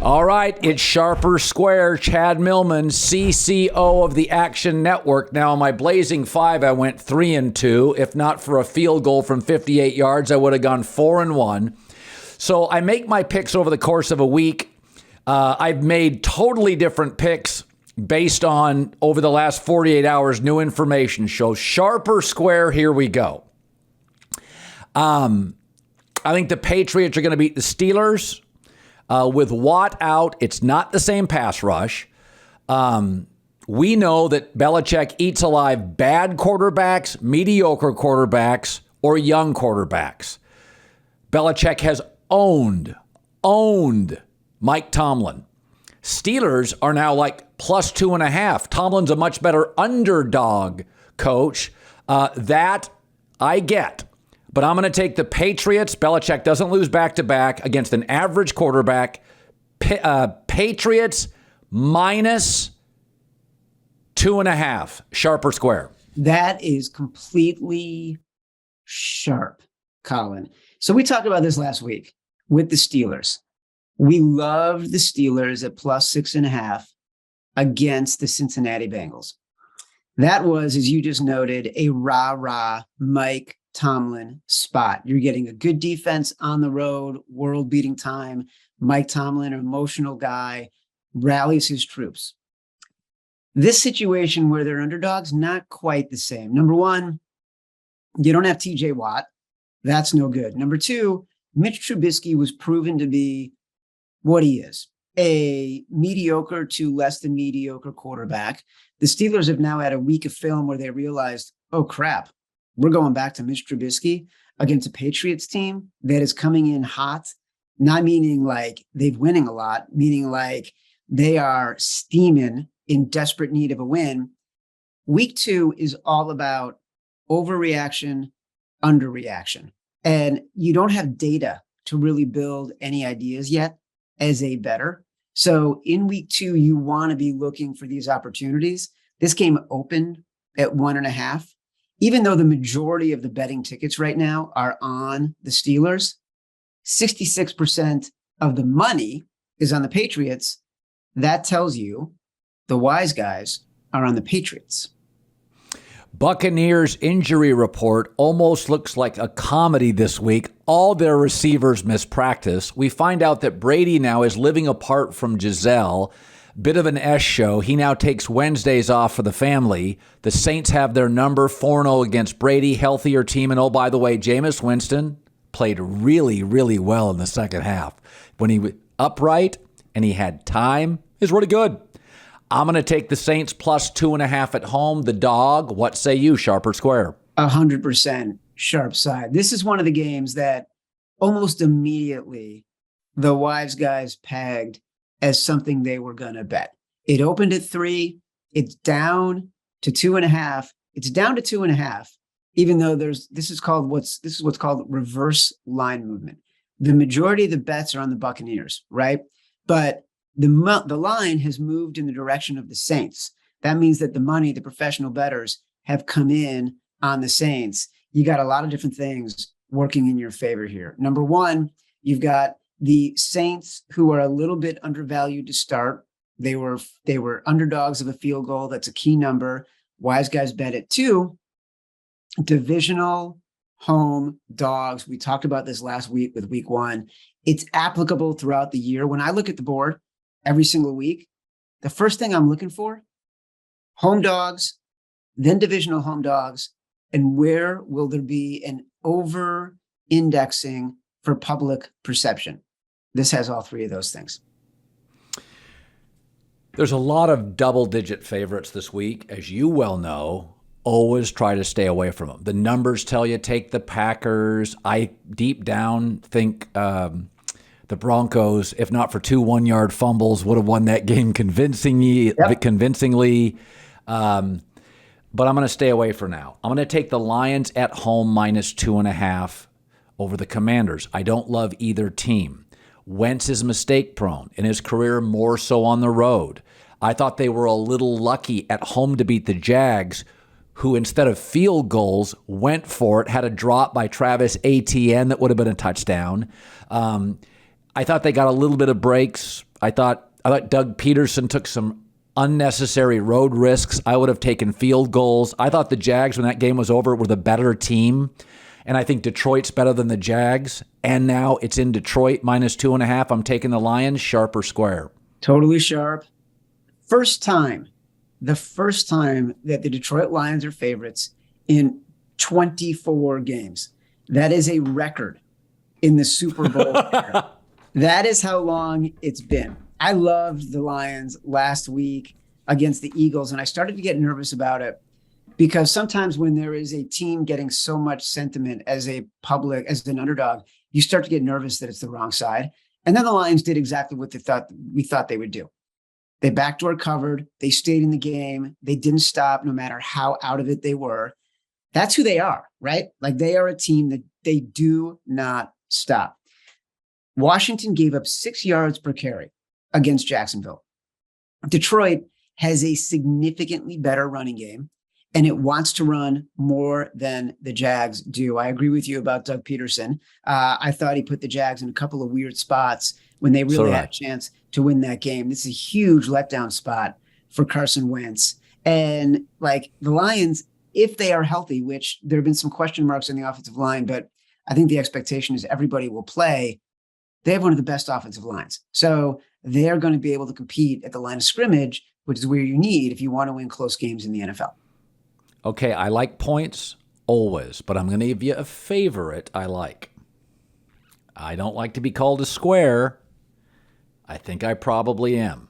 All right, it's Sharper Square. Chad Millman, CCO of the Action Network. Now, on my Blazing 5, I went 3-2. If not for a field goal from 58 yards, I would have gone 4-1. So I make my picks over the course of a week. I've made totally different picks based on, over the last 48 hours, new information. So Sharper Square, here we go. I think the Patriots are going to beat the Steelers. With Watt out, it's not the same pass rush. We know that Belichick eats alive bad quarterbacks, mediocre quarterbacks, or young quarterbacks. Belichick has owned Mike Tomlin. Steelers are now like plus 2.5. Tomlin's a much better underdog coach. That I get. But I'm going to take the Patriots. Belichick doesn't lose back-to-back against an average quarterback. Patriots minus 2.5. Sharper Square. That is completely sharp, Colin. So we talked about this last week with the Steelers. We loved the Steelers at plus 6.5 against the Cincinnati Bengals. That was, as you just noted, a rah-rah Mike Tomlin spot. You're getting a good defense on the road, world-beating time. Mike Tomlin, an emotional guy, rallies his troops. This situation where they're underdogs, not quite the same. Number one, you don't have TJ Watt. That's no good. Number two, Mitch Trubisky was proven to be what he is, a mediocre to less than mediocre quarterback. The Steelers have now had a week of film where they realized, oh crap, we're going back to Mitch Trubisky against a Patriots team that is coming in hot, not meaning like they've winning a lot, meaning like they are steaming in desperate need of a win. Week 2 is all about overreaction, underreaction. And you don't have data to really build any ideas yet as a bettor. So in week 2, you want to be looking for these opportunities. This game opened at 1.5. Even though the majority of the betting tickets right now are on the Steelers, 66% of the money is on the Patriots. That tells you the wise guys are on the Patriots. Buccaneers injury report almost looks like a comedy this week. All their receivers miss practice. We find out that Brady now is living apart from Giselle. Bit of an S show. He now takes Wednesdays off for the family. The Saints have their number 4-0 against Brady, healthier team. And oh, by the way, Jameis Winston played really, really well in the second half. When he was upright and he had time, is really good. I'm going to take the Saints plus 2.5 at home. The dog, what say you, Sharper Square? 100% sharp side. This is one of the games that almost immediately the wise guys pegged as something they were going to bet. It opened at 3. It's down to 2.5. It's down to 2.5, even though this is what's called reverse line movement. The majority of the bets are on the Buccaneers, right? But the line has moved in the direction of the Saints. That means that the money, the professional bettors have come in on the Saints. You got a lot of different things working in your favor here. Number one, you've got the Saints, who are a little bit undervalued to start. They were underdogs of a field goal. That's a key number. Wise guys bet it. 2, divisional home dogs. We talked about this last week with week 1. It's applicable throughout the year. When I look at the board every single week, the first thing I'm looking for, home dogs, then divisional home dogs, and where will there be an over-indexing for public perception? This has all 3 of those things. There's a lot of double-digit favorites this week. As you well know, always try to stay away from them. The numbers tell you take the Packers. I deep down think the Broncos, if not for 2 one-yard fumbles, would have won that game convincingly. But I'm going to stay away for now. I'm going to take the Lions at home minus 2.5 over the Commanders. I don't love either team. Wentz is mistake prone in his career, more so on the road. I thought they were a little lucky at home to beat the Jags, who instead of field goals went for it, had a drop by Travis Etienne that would have been a touchdown. I thought they got a little bit of breaks I thought Doug Peterson took some unnecessary road risks. I would have taken field goals. I thought the Jags, when that game was over, were the better team. And I think Detroit's better than the Jags. And now it's in Detroit, -2.5. I'm taking the Lions, sharp or square. Totally sharp. The first time that the Detroit Lions are favorites in 24 games. That is a record in the Super Bowl era. That is how long it's been. I loved the Lions last week against the Eagles, and I started to get nervous about it because sometimes when there is a team getting so much sentiment as an underdog, you start to get nervous that it's the wrong side. And then the Lions did exactly what we thought they would do. They backdoor covered. They stayed in the game. They didn't stop no matter how out of it they were. That's who they are, right? Like they are a team that they do not stop. Washington gave up 6 yards per carry against Jacksonville. Detroit has a significantly better running game, and it wants to run more than the Jags do. I agree with you about Doug Peterson. I thought he put the Jags in a couple of weird spots when they really had a chance to win that game. This is a huge letdown spot for Carson Wentz. And like the Lions, if they are healthy, which there have been some question marks on the offensive line, but I think the expectation is everybody will play. They have one of the best offensive lines. So they're going to be able to compete at the line of scrimmage, which is where you need if you want to win close games in the NFL. Okay, I like points always, but I'm going to give you a favorite I like. I don't like to be called a square. I think I probably am.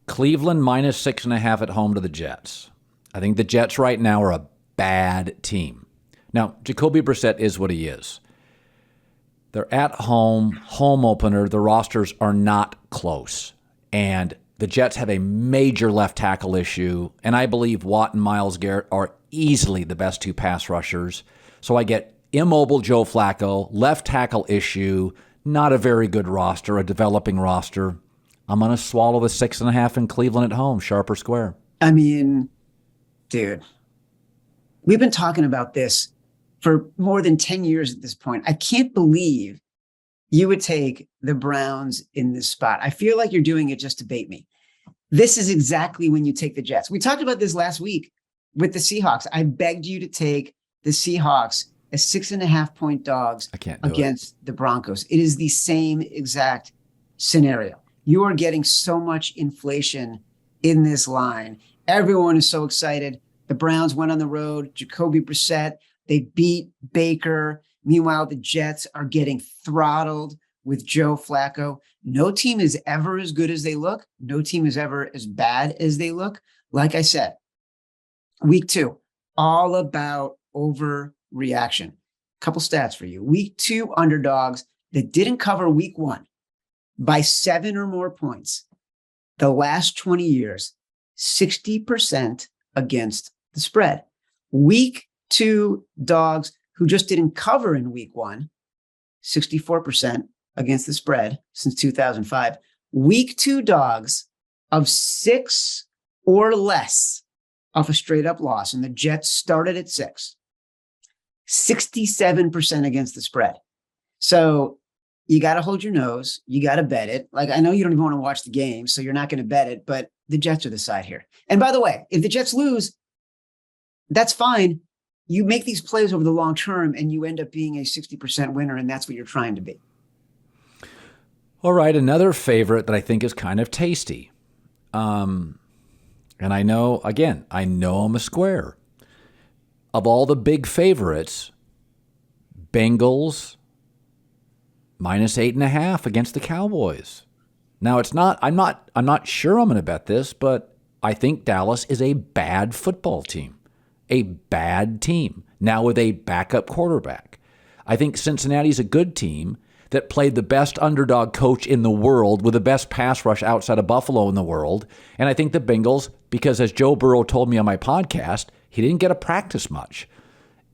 Cleveland -6.5 at home to the Jets. I think the Jets right now are a bad team. Now, Jacoby Brissett is what he is. They're at home opener. The rosters are not close. And the Jets have a major left tackle issue. And I believe Watt and Myles Garrett are easily the best two pass rushers. So I get immobile Joe Flacco, left tackle issue, not a very good roster, a developing roster. I'm going to swallow the 6.5 in Cleveland at home, sharp or square. I mean, dude, we've been talking about this for more than 10 years at this point. I can't believe you would take the Browns in this spot. I feel like you're doing it just to bait me. This is exactly when you take the Jets. We talked about this last week with the Seahawks. I begged you to take the Seahawks as 6.5-point dogs against the Broncos. It is the same exact scenario. You are getting so much inflation in this line. Everyone is so excited. The Browns went on the road. Jacoby Brissett, they beat Baker. Meanwhile, the Jets are getting throttled with Joe Flacco. No team is ever as good as they look. No team is ever as bad as they look. Like I said, week 2, all about overreaction. Couple stats for you. Week 2 underdogs that didn't cover week 1 by 7 or more points. The last 20 years, 60% against the spread. Week 2 dogs who just didn't cover in week 1, 64% against the spread since 2005. Week 2 dogs of 6 or less off a straight up loss, and the Jets started at 6, 67% against the spread. So you got to hold your nose. You got to bet it. Like, I know you don't even want to watch the game, so you're not going to bet it, but the Jets are the side here. And by the way, if the Jets lose, that's fine. You make these plays over the long term and you end up being a 60% winner, and that's what you're trying to be. All right, another favorite that I think is kind of tasty. And I know, again, I know I'm a square. Of all the big favorites, Bengals -8.5 against the Cowboys. Now I'm not sure I'm going to bet this, but I think Dallas is a bad football team. A bad team, now with a backup quarterback. I think Cincinnati's a good team that played the best underdog coach in the world with the best pass rush outside of Buffalo in the world. And I think the Bengals, because as Joe Burrow told me on my podcast, he didn't get to practice much.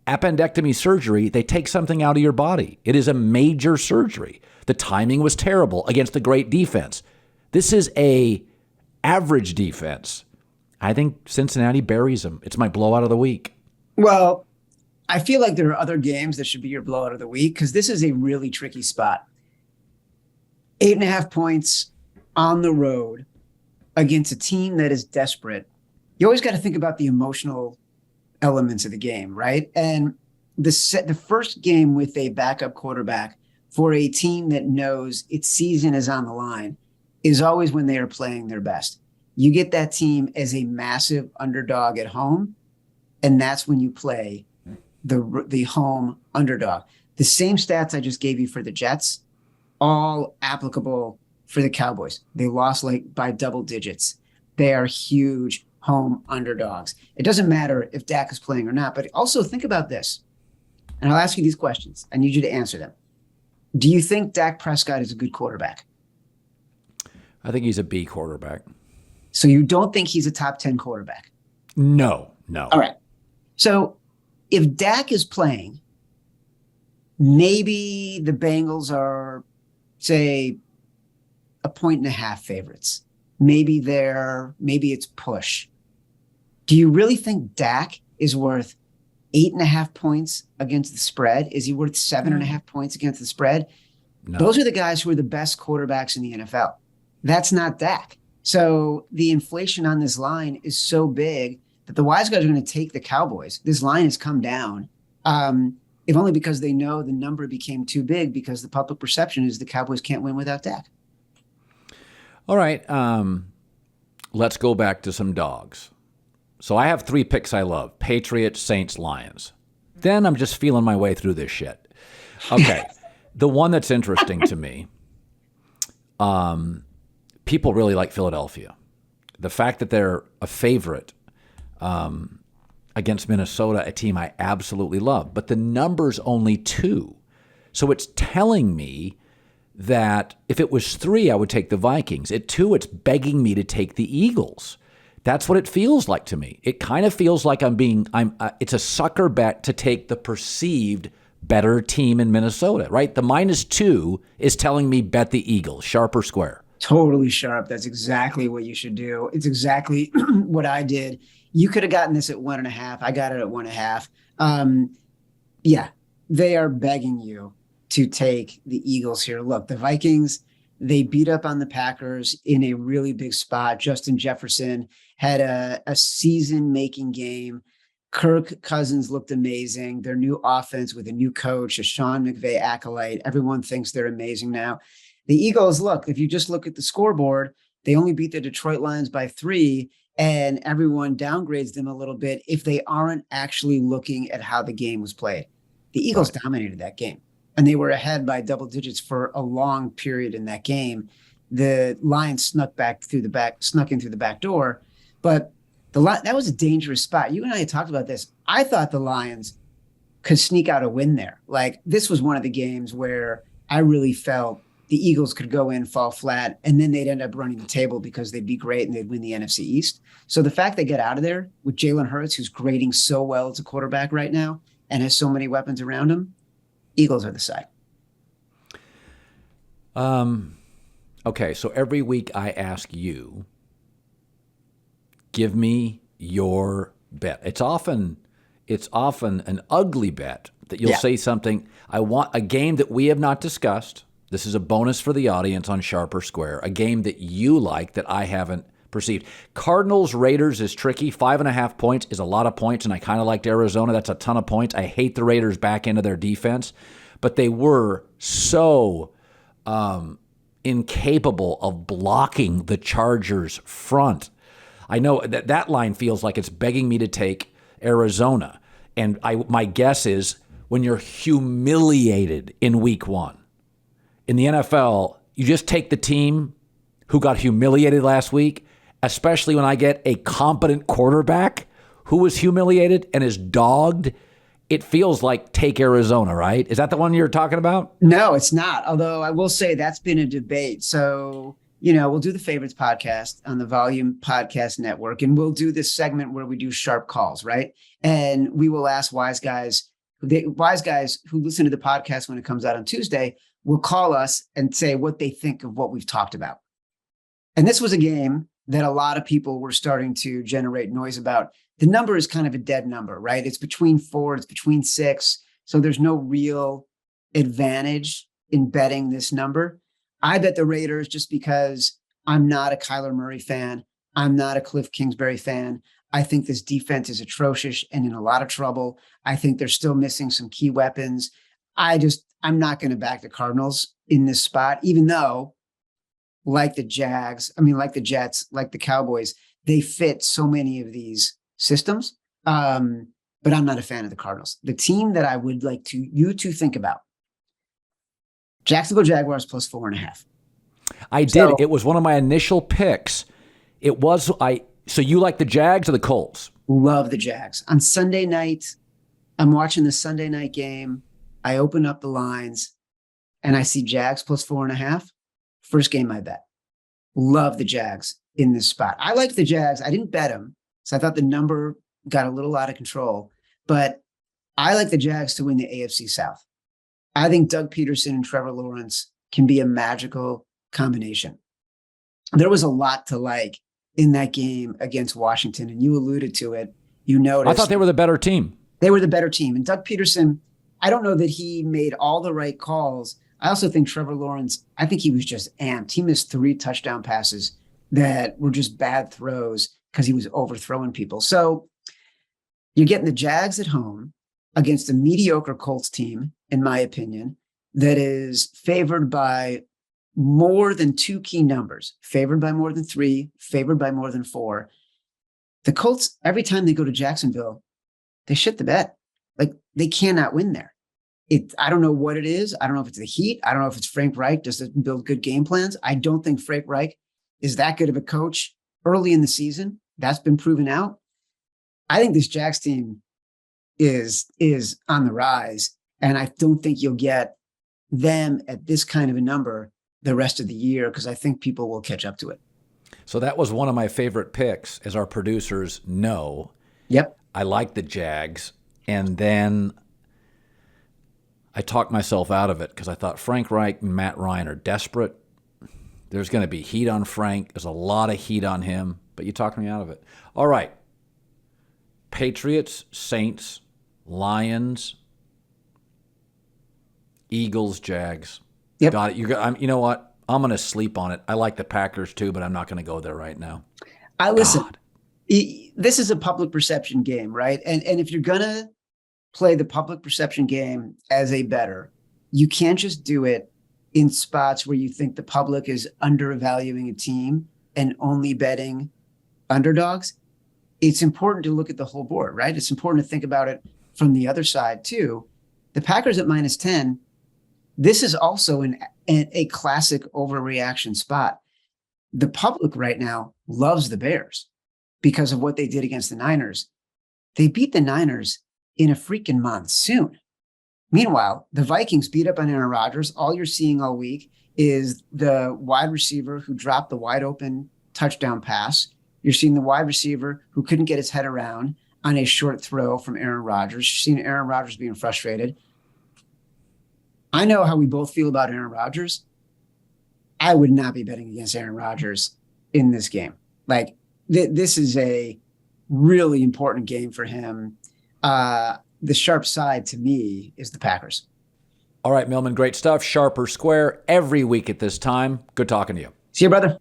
Appendectomy surgery, they take something out of your body. It is a major surgery. The timing was terrible against a great defense. This is a average defense. I think Cincinnati buries them. It's my blowout of the week. Well, I feel like there are other games that should be your blowout of the week because this is a really tricky spot. 8.5 points on the road against a team that is desperate. You always got to think about the emotional elements of the game, right? And the first game with a backup quarterback for a team that knows its season is on the line is always when they are playing their best. You get that team as a massive underdog at home, and that's when you play the home underdog. The same stats I just gave you for the Jets, all applicable for the Cowboys. They lost by double digits. They are huge home underdogs. It doesn't matter if Dak is playing or not, but also think about this. And I'll ask you these questions. I need you to answer them. Do you think Dak Prescott is a good quarterback? I think he's a B quarterback. So you don't think he's a top 10 quarterback? No. All right. So if Dak is playing, maybe the Bengals are, say, 1.5 favorites. Maybe it's push. Do you really think Dak is worth 8.5 points against the spread? Is he worth 7.5 points against the spread? No. Those are the guys who are the best quarterbacks in the NFL. That's not Dak. So the inflation on this line is so big that the wise guys are going to take the Cowboys. This line has come down, if only because they know the number became too big because the public perception is the Cowboys can't win without Dak. All right. Let's go back to some dogs. So I have 3 picks I love: Patriots, Saints, Lions. Then I'm just feeling my way through this shit. Okay. The one that's interesting to me, people really like Philadelphia. The fact that they're a favorite against Minnesota, a team I absolutely love. But the number's only 2. So it's telling me that if it was 3, I would take the Vikings. At 2, it's begging me to take the Eagles. That's what it feels like to me. It kind of feels like it's a sucker bet to take the perceived better team in Minnesota, right? The -2 is telling me bet the Eagles, sharp or square. Totally sharp. That's exactly what you should do. It's exactly what I did. You could have gotten this at 1.5. I got it at 1.5. Yeah, they are begging you to take the Eagles here. Look, the Vikings, they beat up on the Packers in a really big spot. Justin Jefferson had a season-making game. Kirk Cousins looked amazing. Their new offense with a new coach, a Sean McVay acolyte. Everyone thinks they're amazing now. The Eagles, look, if you just look at the scoreboard, they only beat the Detroit Lions by 3, and everyone downgrades them a little bit if they aren't actually looking at how the game was played. The Eagles dominated that game, and they were ahead by double digits for a long period in that game. The Lions snuck in through the back door, but that was a dangerous spot. You and I had talked about this. I thought the Lions could sneak out a win there. Like, this was one of the games where I really felt the Eagles could go in, fall flat, and then they'd end up running the table because they'd be great and they'd win the NFC East. So the fact they get out of there with Jalen Hurts, who's grading so well as a quarterback right now and has so many weapons around him, Eagles are the side. Okay, so every week I ask you, give me your bet. It's often an ugly bet that you'll say something. I want a game that we have not discussed. This is a bonus for the audience on Sharp or Square, a game that you like that I haven't perceived. Cardinals-Raiders is tricky. 5.5 points is a lot of points, and I kind of liked Arizona. That's a ton of points. I hate the Raiders back into their defense, but they were so incapable of blocking the Chargers' front. I know that line feels like it's begging me to take Arizona, and my guess is when you're humiliated in week 1, in the NFL, you just take the team who got humiliated last week, especially when I get a competent quarterback who was humiliated and is dogged. It feels like take Arizona, right? Is that the one you're talking about? No, it's not. Although I will say that's been a debate. So, we'll do the Favorites podcast on the Volume Podcast Network, and we'll do this segment where we do sharp calls, right? And we will ask wise guys who listen to the podcast when it comes out on Tuesday will call us and say what they think of what we've talked about. And this was a game that a lot of people were starting to generate noise about. The number is kind of a dead number, right? It's between 4, it's between 6. So there's no real advantage in betting this number. I bet the Raiders just because I'm not a Kyler Murray fan. I'm not a Cliff Kingsbury fan. I think this defense is atrocious and in a lot of trouble. I think they're still missing some key weapons. I'm not going to back the Cardinals in this spot, even though, like the Jets, like the Cowboys, they fit so many of these systems. But I'm not a fan of the Cardinals. The team that I would like you to think about, Jacksonville Jaguars plus 4.5. I did. It was one of my initial picks. So you like the Jags or the Colts? Love the Jags. On Sunday night, I'm watching the Sunday night game. I open up the lines and I see Jags plus 4.5. First game I bet. Love the Jags in this spot. I like the Jags. I didn't bet them, so I thought the number got a little out of control. But I like the Jags to win the AFC South. I think Doug Peterson and Trevor Lawrence can be a magical combination. There was a lot to like in that game against Washington, and you alluded to it. You noticed. I thought they were the better team. They were the better team. And Doug Peterson, I don't know that he made all the right calls. I also think Trevor Lawrence, I think he was just amped. He missed 3 touchdown passes that were just bad throws because he was overthrowing people. So you're getting the Jags at home against a mediocre Colts team, in my opinion, that is favored by more than 2 key numbers, favored by more than 3, favored by more than 4. The Colts, every time they go to Jacksonville, they shit the bed. Like, they cannot win there. I don't know what it is. I don't know if it's the heat. I don't know if it's Frank Reich just doesn't build good game plans. I don't think Frank Reich is that good of a coach early in the season. That's been proven out. I think this Jags team is on the rise, and I don't think you'll get them at this kind of a number the rest of the year because I think people will catch up to it. So that was one of my favorite picks, as our producers know. Yep. I like the Jags, and then I talked myself out of it because I thought Frank Reich and Matt Ryan are desperate. There's going to be heat on Frank. There's a lot of heat on him, but you talked me out of it. All right. Patriots, Saints, Lions, Eagles, Jags. Yep. Got it. You know what? I'm going to sleep on it. I like the Packers too, but I'm not going to go there right now. Listen. This is a public perception game, right? And if you're going to play the public perception game as a bettor, you can't just do it in spots where you think the public is undervaluing a team and only betting underdogs. It's important to look at the whole board, right? It's important to think about it from the other side too. The Packers at -10, this is also a classic overreaction spot. The public right now loves the Bears because of what they did against the Niners. They beat the Niners in a freaking monsoon. Meanwhile, the Vikings beat up on Aaron Rodgers. All you're seeing all week is the wide receiver who dropped the wide open touchdown pass. You're seeing the wide receiver who couldn't get his head around on a short throw from Aaron Rodgers. You're seeing Aaron Rodgers being frustrated. I know how we both feel about Aaron Rodgers. I would not be betting against Aaron Rodgers in this game. Like, this is a really important game for him. The sharp side to me is the Packers. All right, Millman, great stuff. Sharp or square every week at this time. Good talking to you. See you, brother.